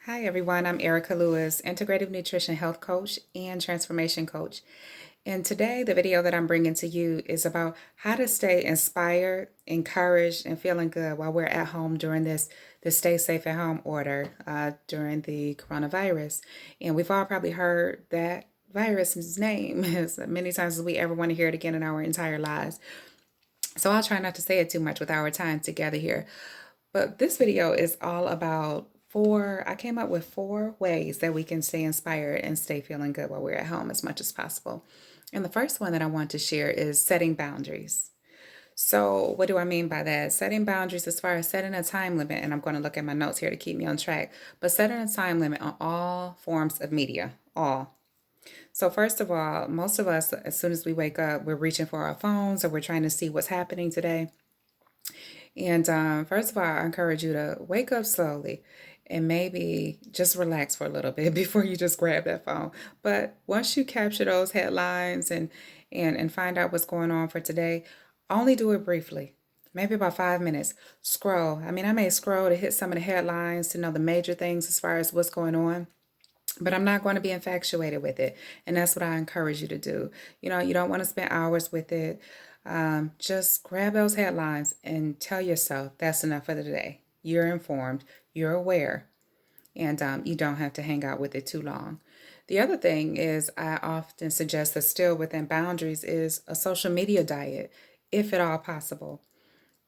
Hi, everyone. I'm Erica Lewis, Integrative Nutrition Health Coach and Transformation Coach. And today, the video that I'm bringing to you is about how to stay inspired, encouraged, and feeling good while we're at home during this Stay Safe at Home order during the coronavirus. And we've all probably heard that virus's name as many times as we ever want to hear it again in our entire lives. So I'll try not to say it too much with our time together here. But this video is all about I came up with 4 ways that we can stay inspired and stay feeling good while we're at home as much as possible. And the first one that I want to share is setting boundaries. So, what do I mean by that? Setting boundaries as far as setting a time limit, and I'm going to look at my notes here to keep me on track, but setting a time limit on all forms of media, all. So, first of all, most of us, as soon as we wake up, we're reaching for our phones or we're trying to see what's happening today. And first of all, I encourage you to wake up slowly and maybe just relax for a little bit before you just grab that phone. But once you capture those headlines and find out what's going on for today, only do it briefly. Maybe about 5 minutes. Scroll. I mean, I may scroll to hit some of the headlines to know the major things as far as what's going on, but I'm not going to be infatuated with it. And that's what I encourage you to do. You don't want to spend hours with it. Just grab those headlines and tell yourself that's enough for the day. You're informed, you're aware, and you don't have to hang out with it too long. The other thing is, I often suggest that still within boundaries is a social media diet, if at all possible.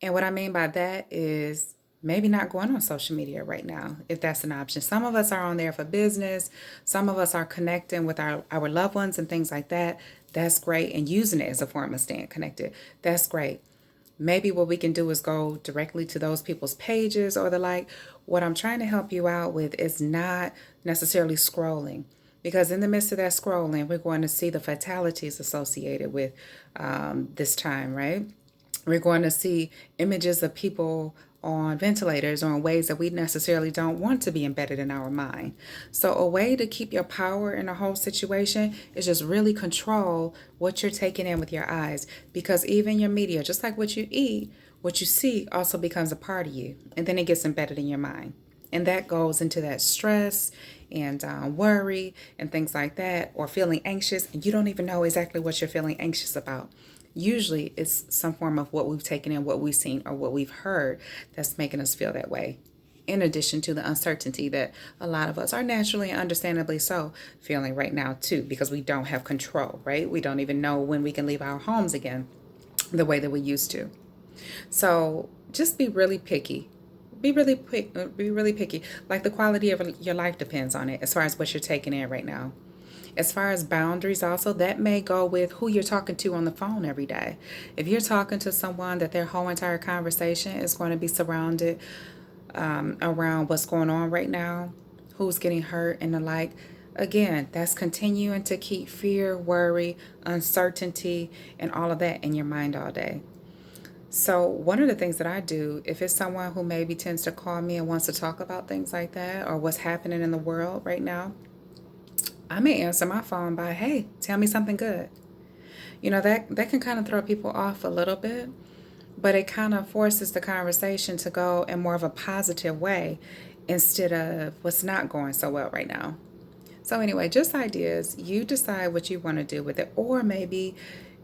And what I mean by that is maybe not going on social media right now, if that's an option. Some of us are on there for business. Some of us are connecting with our loved ones and things like that. That's great. And using it as a form of staying connected. That's great. Maybe what we can do is go directly to those people's pages or the like. What I'm trying to help you out with is not necessarily scrolling. Because in the midst of that scrolling, we're going to see the fatalities associated with this time, right? We're going to see images of people on ventilators or in ways that we necessarily don't want to be embedded in our mind. So, a way to keep your power in the whole situation is just really control what you're taking in with your eyes. Because even your media, just like what you eat, what you see also becomes a part of you. And then it gets embedded in your mind. And that goes into that stress and worry and things like that, or feeling anxious, and you don't even know exactly what you're feeling anxious about. Usually it's some form of what we've taken in, what we've seen, or what we've heard that's making us feel that way. In addition to the uncertainty that a lot of us are naturally and understandably so feeling right now, too, because we don't have control, right? We don't even know when we can leave our homes again the way that we used to. So just be really picky. Be really picky. Like the quality of your life depends on it as far as what you're taking in right now. As far as boundaries, also, that may go with who you're talking to on the phone every day. If you're talking to someone that their whole entire conversation is going to be surrounded around what's going on right now, who's getting hurt, and the like, again, that's continuing to keep fear, worry, uncertainty, and all of that in your mind all day. So, one of the things that I do, if it's someone who maybe tends to call me and wants to talk about things like that or what's happening in the world right now, I may answer my phone by, hey, tell me something good. That can kind of throw people off a little bit, but it kind of forces the conversation to go in more of a positive way instead of what's not going so well right now. So, anyway, just ideas. You decide what you want to do with it, or maybe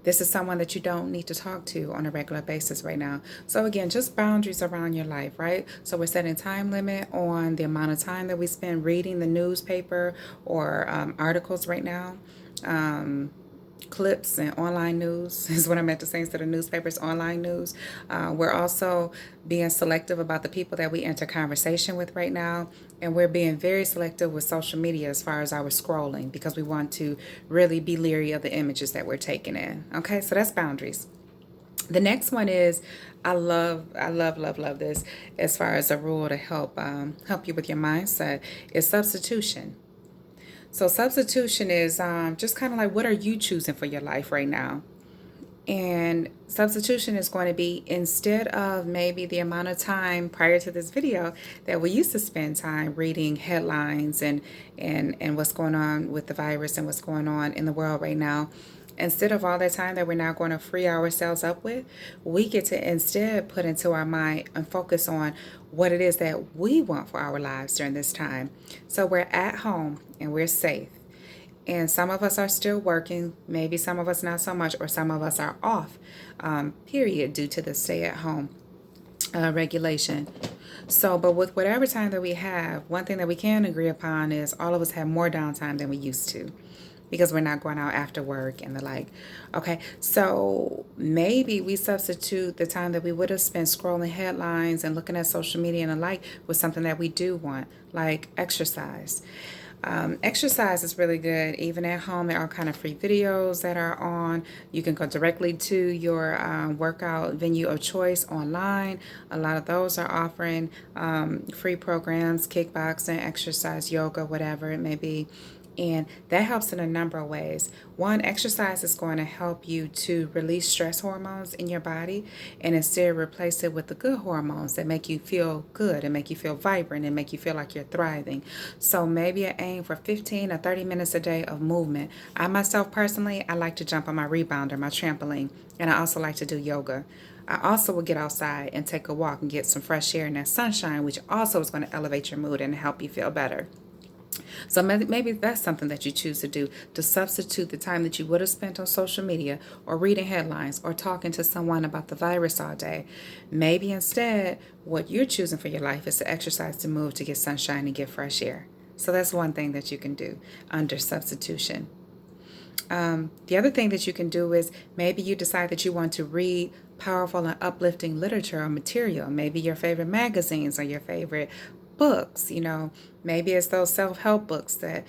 this is someone that you don't need to talk to on a regular basis right now. So, again, just boundaries around your life, right? So, we're setting time limit on the amount of time that we spend reading the newspaper or articles right now. Clips and online news is what I meant to say instead of newspapers, online news. We're also being selective about the people that we enter conversation with right now. And we're being very selective with social media as far as our scrolling because we want to really be leery of the images that we're taking in. Okay, so that's boundaries. The next one is I love this as far as a rule to help you with your mindset is substitution. So substitution is just kind of like what are you choosing for your life right now? And substitution is going to be instead of maybe the amount of time prior to this video that we used to spend time reading headlines and what's going on with the virus and what's going on in the world right now. Instead of all that time that we're now going to free ourselves up with, we get to instead put into our mind and focus on what it is that we want for our lives during this time. So we're at home and we're safe. And some of us are still working, maybe some of us not so much, or some of us are off, period, due to the stay at home regulation. So, but with whatever time that we have, one thing that we can agree upon is all of us have more downtime than we used to because we're not going out after work and the like. Okay, so maybe we substitute the time that we would have spent scrolling headlines and looking at social media and the like with something that we do want, like exercise. Exercise is really good. Even at home, there are kind of free videos that are on. You can go directly to your workout venue of choice online. A lot of those are offering free programs, kickboxing, exercise, yoga, whatever it may be. And that helps in a number of ways. One, exercise is going to help you to release stress hormones in your body and instead replace it with the good hormones that make you feel good and make you feel vibrant and make you feel like you're thriving. So maybe I aim for 15 or 30 minutes a day of movement. I myself personally, I like to jump on my rebounder, my trampoline, and I also like to do yoga. I also will get outside and take a walk and get some fresh air and that sunshine, which also is going to elevate your mood and help you feel better. So maybe that's something that you choose to do to substitute the time that you would have spent on social media or reading headlines or talking to someone about the virus all day. Maybe instead, what you're choosing for your life is to exercise, to move, to get sunshine and get fresh air. So that's one thing that you can do under substitution. The other thing that you can do is maybe you decide that you want to read powerful and uplifting literature or material, maybe your favorite magazines or your favorite books. Maybe it's those self-help books that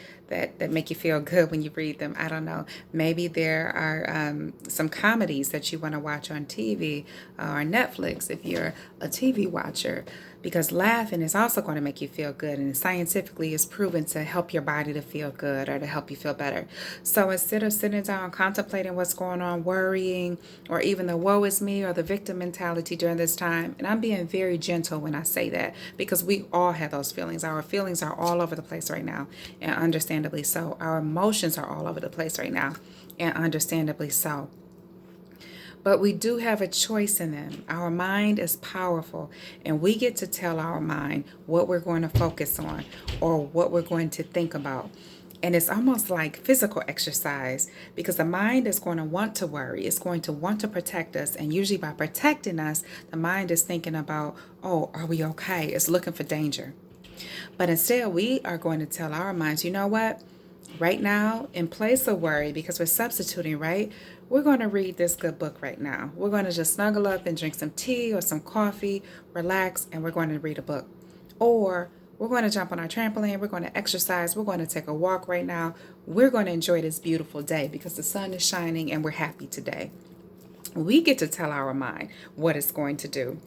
make you feel good when you read them. I don't know. Maybe there are some comedies that you want to watch on TV or Netflix if you're a TV watcher, because laughing is also going to make you feel good, and scientifically is proven to help your body to feel good or to help you feel better. So instead of sitting down contemplating what's going on, worrying, or even the woe is me or the victim mentality during this time, and I'm being very gentle when I say that because we all have those feelings. Our feelings are all over the place right now, and understandably so. Our emotions are all over the place right now, and understandably so. But we do have a choice in them. Our mind is powerful, and we get to tell our mind what we're going to focus on or what we're going to think about. And it's almost like physical exercise because the mind is going to want to worry. It's going to want to protect us. And usually by protecting us, the mind is thinking about, oh, are we okay? It's looking for danger. But instead, we are going to tell our minds, you know what? Right now, in place of worry, because we're substituting, right? We're going to read this good book right now. We're going to just snuggle up and drink some tea or some coffee, relax, and we're going to read a book. Or we're going to jump on our trampoline. We're going to exercise. We're going to take a walk right now. We're going to enjoy this beautiful day because the sun is shining and we're happy today. We get to tell our mind what it's going to do.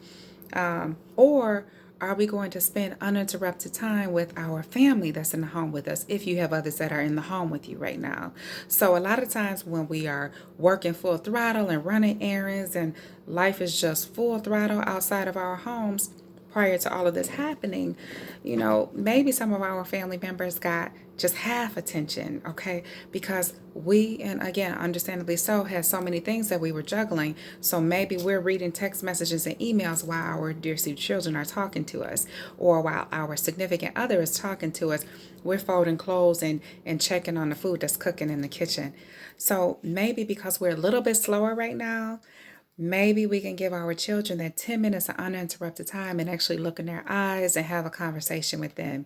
Or are we going to spend uninterrupted time with our family that's in the home with us if you have others that are in the home with you right now? So a lot of times when we are working full throttle and running errands and life is just full throttle outside of our homes, prior to all of this happening, maybe some of our family members got just half attention, okay? Because we, and again, understandably so, had so many things that we were juggling. So maybe we're reading text messages and emails while our dear sweet children are talking to us, or while our significant other is talking to us, we're folding clothes and checking on the food that's cooking in the kitchen. So maybe because we're a little bit slower right now, maybe we can give our children that 10 minutes of uninterrupted time and actually look in their eyes and have a conversation with them,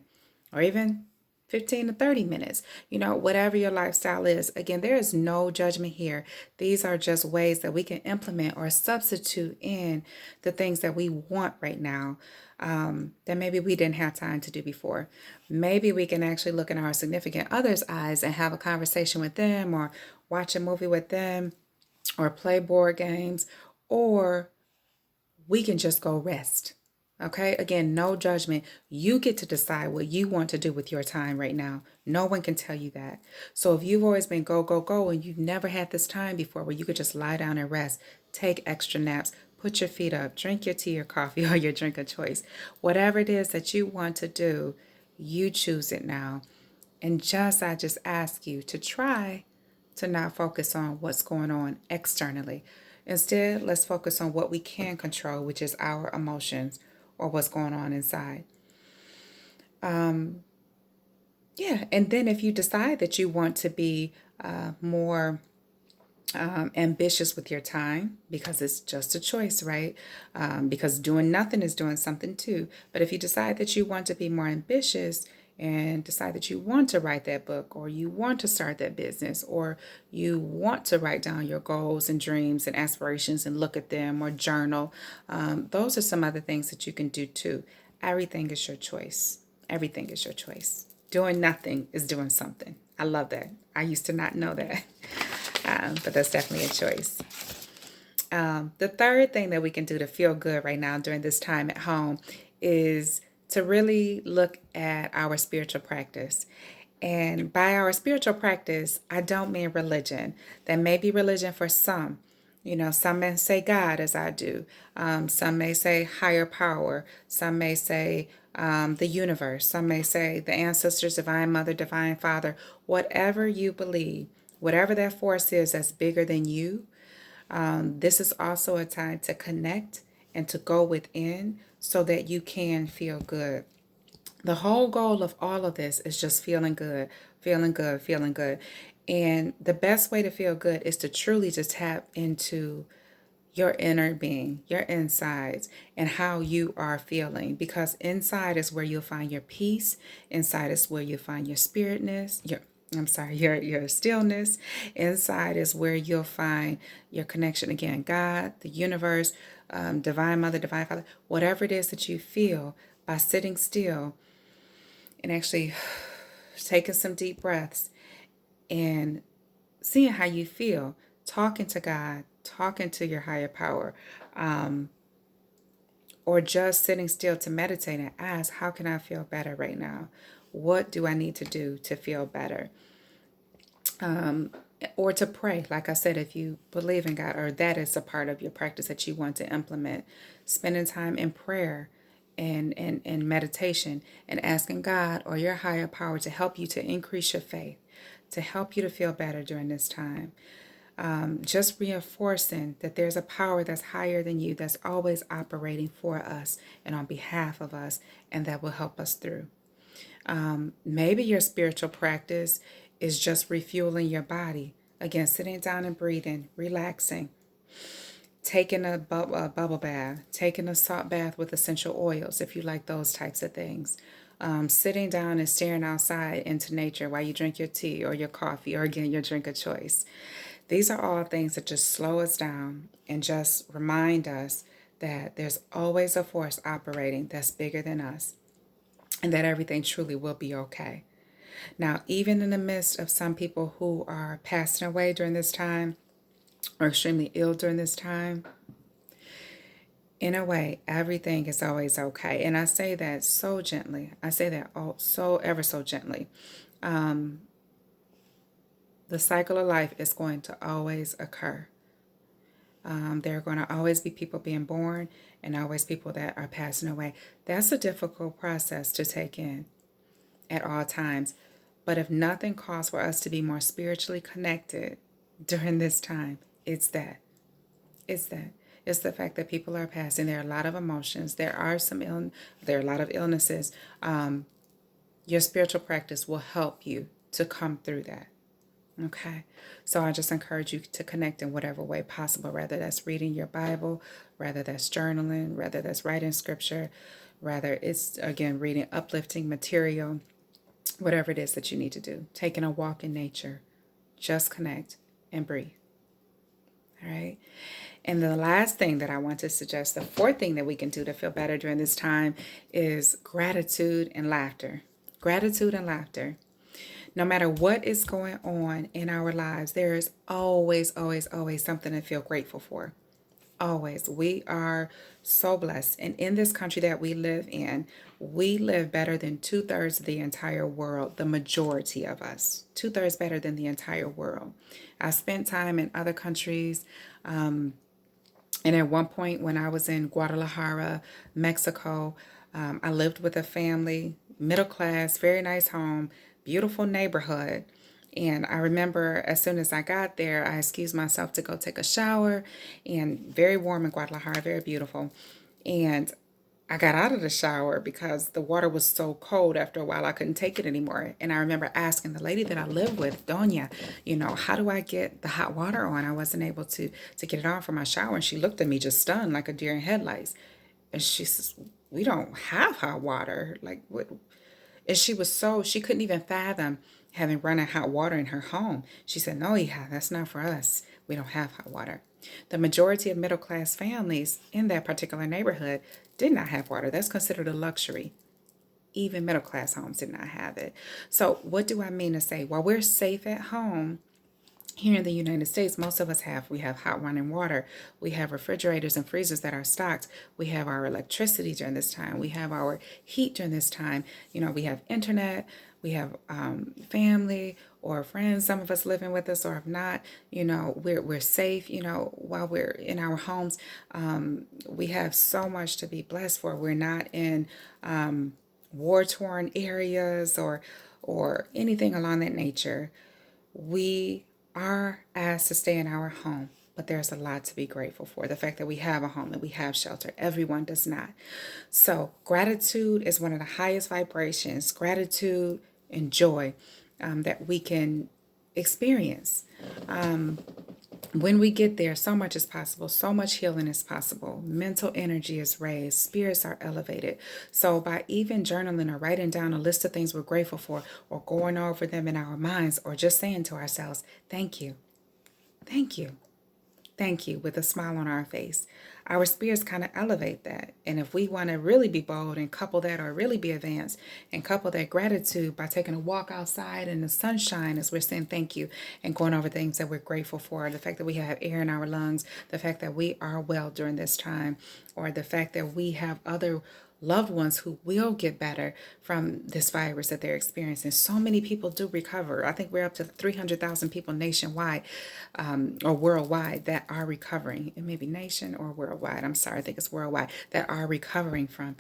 or even 15 to 30 minutes, whatever your lifestyle is. Again, there is no judgment here. These are just ways that we can implement or substitute in the things that we want right now that maybe we didn't have time to do before. Maybe we can actually look in our significant other's eyes and have a conversation with them or watch a movie with them or play board games, or we can just go rest. Okay, again, no judgment. You get to decide what you want to do with your time right now. No one can tell you that. So if you've always been go, go, go, and you've never had this time before where you could just lie down and rest, take extra naps, put your feet up, drink your tea or coffee or your drink of choice, whatever it is that you want to do, you choose it now. And I just ask you to try to not focus on what's going on externally. Instead, let's focus on what we can control, which is our emotions or what's going on inside. Yeah, and then if you decide that you want to be more ambitious with your time, because it's just a choice, right? Because doing nothing is doing something too. But if you decide that you want to be more ambitious and decide that you want to write that book, or you want to start that business, or you want to write down your goals and dreams and aspirations and look at them, or journal, those are some other things that you can do too. Everything is your choice. Everything is your choice. Doing nothing is doing something. I love that. I used to not know that. But that's definitely a choice. The third thing that we can do to feel good right now during this time at home is to really look at our spiritual practice. And by our spiritual practice, I don't mean religion. That may be religion for some. Some may say God, as I do. Some may say higher power. Some may say the universe. Some may say the ancestors, divine mother, divine father. Whatever you believe, whatever that force is that's bigger than you, this is also a time to connect and to go within so that you can feel good. The whole goal of all of this is just feeling good, feeling good, feeling good. And the best way to feel good is to truly just tap into your inner being, your insides, and how you are feeling. Because inside is where you'll find your peace. Inside is where you'll find your spiritness, your stillness. Inside is where you'll find your connection again, God, the universe, divine mother, divine father, whatever it is that you feel by sitting still and actually taking some deep breaths and seeing how you feel, talking to God, talking to your higher power, or just sitting still to meditate and ask, how can I feel better right now? What do I need to do to feel better? Or to pray. Like I said, if you believe in God, or that is a part of your practice that you want to implement, spending time in prayer and meditation and asking God or your higher power to help you to increase your faith, to help you to feel better during this time. Just reinforcing that there's a power that's higher than you, that's always operating for us and on behalf of us, and that will help us through. Maybe your spiritual practice is just refueling your body. Again, sitting down and breathing, relaxing, taking a bubble bath, taking a salt bath with essential oils, if you like those types of things. Sitting down and staring outside into nature while you drink your tea or your coffee, or again, your drink of choice. These are all things that just slow us down and just remind us that there's always a force operating that's bigger than us, and that everything truly will be okay. Now, even in the midst of some people who are passing away during this time or extremely ill during this time, in a way, everything is always okay. And I say that so gently. I say that so ever so gently. The cycle of life is going to always occur. There are going to always be people being born and always people that are passing away. That's a difficult process to take in at all times. But if nothing calls for us to be more spiritually connected during this time, it's that. It's that. It's the fact that people are passing. There are a lot of emotions. There are a lot of illnesses. Your spiritual practice will help you to come through that. Okay, so I just encourage you to connect in whatever way possible, whether that's reading your Bible, whether that's journaling, whether that's writing scripture, whether it's, again, reading uplifting material, whatever it is that you need to do. Taking a walk in nature, just connect and breathe. All right. And the last thing that I want to suggest, the fourth thing that we can do to feel better during this time, is gratitude and laughter. Gratitude and laughter. No matter what is going on in our lives, there is always, always, always something to feel grateful for. Always. We are so blessed. And in this country that we live in, we live better than 2/3 of the entire world, the majority of us. 2/3 better than the entire world. I spent time in other countries. And at one point when I was in Guadalajara, Mexico, I lived with a family, middle class, very nice home, beautiful neighborhood. And I remember as soon as I got there, I excused myself to go take a shower, and very warm in Guadalajara, very beautiful. And I got out of the shower because the water was so cold after a while I couldn't take it anymore. And I remember asking the lady that I live with, Doña, how do I get the hot water on? I wasn't able to get it on for my shower. And she looked at me just stunned like a deer in headlights. And she says, we don't have hot water. Like what? And she couldn't even fathom having running hot water in her home. She said, no, yeah, that's not for us. We don't have hot water. The majority of middle class families in that particular neighborhood did not have water. That's considered a luxury. Even middle class homes did not have it. So, what do I mean to say? While we're safe at home, here in the United States, most of us we have hot running water. We have refrigerators and freezers that are stocked. We have our electricity during this time. We have our heat during this time. We have internet. We have family or friends. Some of us living with us, or if not, we're safe. While we're in our homes, we have so much to be blessed for. We're not in war torn areas or anything along that nature. We are asked to stay in our home, but there's a lot to be grateful for. The fact that we have a home and we have shelter, everyone does not. So, gratitude is one of the highest vibrations, gratitude and joy that we can experience. When we get there, so much is possible. So much healing is possible. Mental energy is raised. Spirits are elevated. So by even journaling or writing down a list of things we're grateful for, or going over them in our minds, or just saying to ourselves, thank you, thank you, thank you, with a smile on our face, our spirits kind of elevate that. And if we want to really be bold and couple that, or really be advanced and couple that gratitude by taking a walk outside in the sunshine as we're saying thank you and going over things that we're grateful for, the fact that we have air in our lungs, the fact that we are well during this time, or the fact that we have other loved ones who will get better from this virus that they're experiencing. So many people do recover. I think we're up to 300,000 people nationwide or worldwide that are recovering. It may be nation or worldwide. I'm sorry, I think it's worldwide, that are recovering from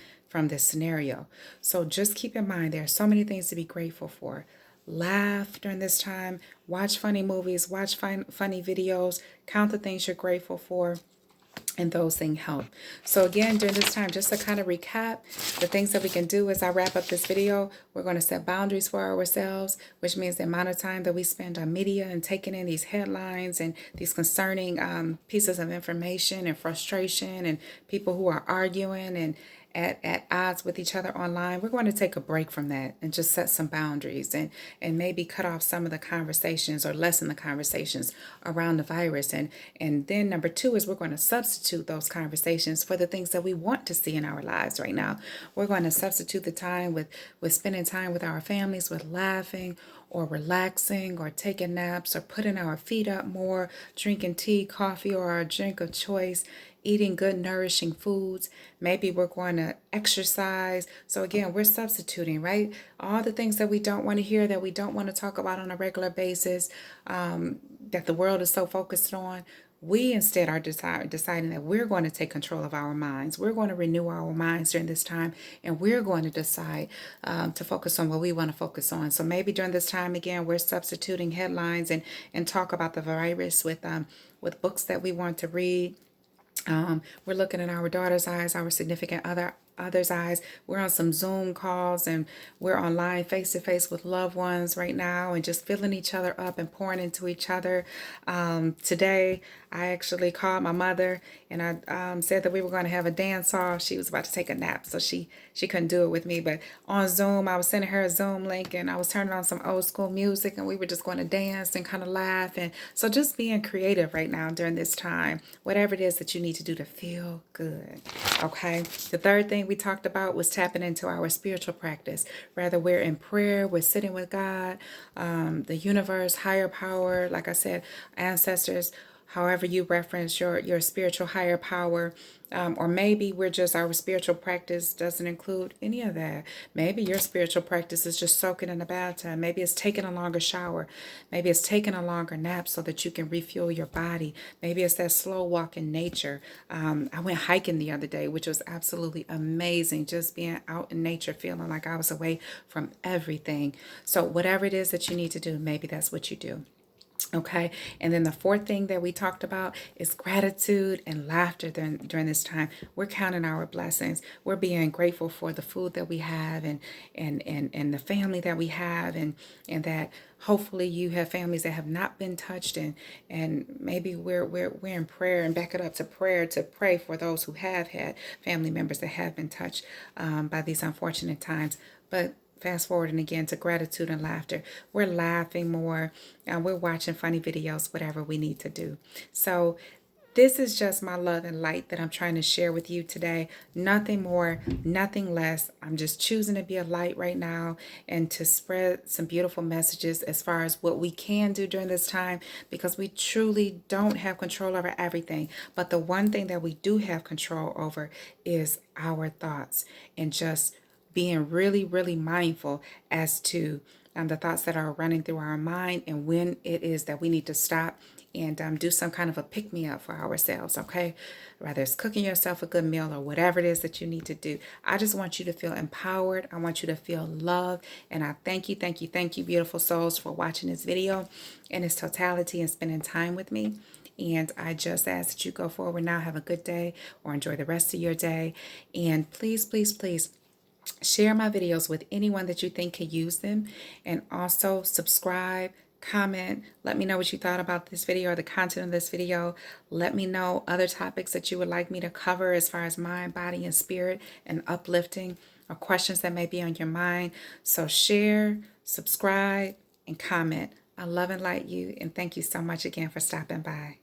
this scenario. So just keep in mind there are so many things to be grateful for. Laugh during this time. Watch funny movies. Watch funny videos. Count the things you're grateful for. And those things help. So again, during this time, just to kind of recap, the things that we can do as I wrap up this video, we're going to set boundaries for ourselves, which means the amount of time that we spend on media and taking in these headlines and these concerning pieces of information and frustration and people who are arguing and at odds with each other online. We're going to take a break from that and just set some boundaries and maybe cut off some of the conversations or lessen the conversations around the virus. And then number two is we're going to substitute those conversations for the things that we want to see in our lives right now. We're going to substitute the time with spending time with our families, with laughing or relaxing or taking naps or putting our feet up more, drinking tea, coffee, or our drink of choice, eating good, nourishing foods. Maybe we're going to exercise. So again, we're substituting, right? All the things that we don't want to hear, that we don't want to talk about on a regular basis, that the world is so focused on. We instead are deciding that we're going to take control of our minds. We're going to renew our minds during this time, and we're going to decide to focus on what we want to focus on. So maybe during this time, again, we're substituting headlines and talk about the virus with books that we want to read. We're looking in our daughter's eyes, our significant other's eyes. We're on some Zoom calls and we're online face to face with loved ones right now and just filling each other up and pouring into each other. Today, I actually called my mother and I said that we were going to have a dance off. She was about to take a nap, so she couldn't do it with me. But on Zoom, I was sending her a Zoom link and I was turning on some old school music and we were just going to dance and kind of laugh. And so just being creative right now during this time, whatever it is that you need to do to feel good. Okay. The third thing we talked about was tapping into our spiritual practice. Whether we're in prayer, we're sitting with God, the universe, higher power, like I said, ancestors, however you reference your spiritual higher power. Or maybe we're just, our spiritual practice doesn't include any of that. Maybe your spiritual practice is just soaking in the bathtub. Maybe it's taking a longer shower. Maybe it's taking a longer nap so that you can refuel your body. Maybe it's that slow walk in nature. I went hiking the other day, which was absolutely amazing. Just being out in nature, feeling like I was away from everything. So whatever it is that you need to do, maybe that's what you do. Okay. And then the fourth thing that we talked about is gratitude and laughter during this time. We're counting our blessings. We're being grateful for the food that we have and the family that we have and that hopefully you have families that have not been touched and maybe we're in prayer and back it up to prayer to pray for those who have had family members that have been touched by these unfortunate times. But fast forwarding again to gratitude and laughter. We're laughing more. We're watching funny videos, whatever we need to do. So this is just my love and light that I'm trying to share with you today. Nothing more, nothing less. I'm just choosing to be a light right now and to spread some beautiful messages as far as what we can do during this time, because we truly don't have control over everything. But the one thing that we do have control over is our thoughts, and just being really, really mindful as to the thoughts that are running through our mind and when it is that we need to stop and do some kind of a pick me up for ourselves, okay? Whether it's cooking yourself a good meal or whatever it is that you need to do. I just want you to feel empowered. I want you to feel loved. And I thank you, thank you, thank you, beautiful souls, for watching this video in its totality and spending time with me. And I just ask that you go forward now, have a good day, or enjoy the rest of your day. And please, please, please, share my videos with anyone that you think could use them. And also subscribe, comment, let me know what you thought about this video or the content of this video. Let me know other topics that you would like me to cover as far as mind, body, and spirit and uplifting, or questions that may be on your mind. So share, subscribe, and comment. I love and light you, and thank you so much again for stopping by.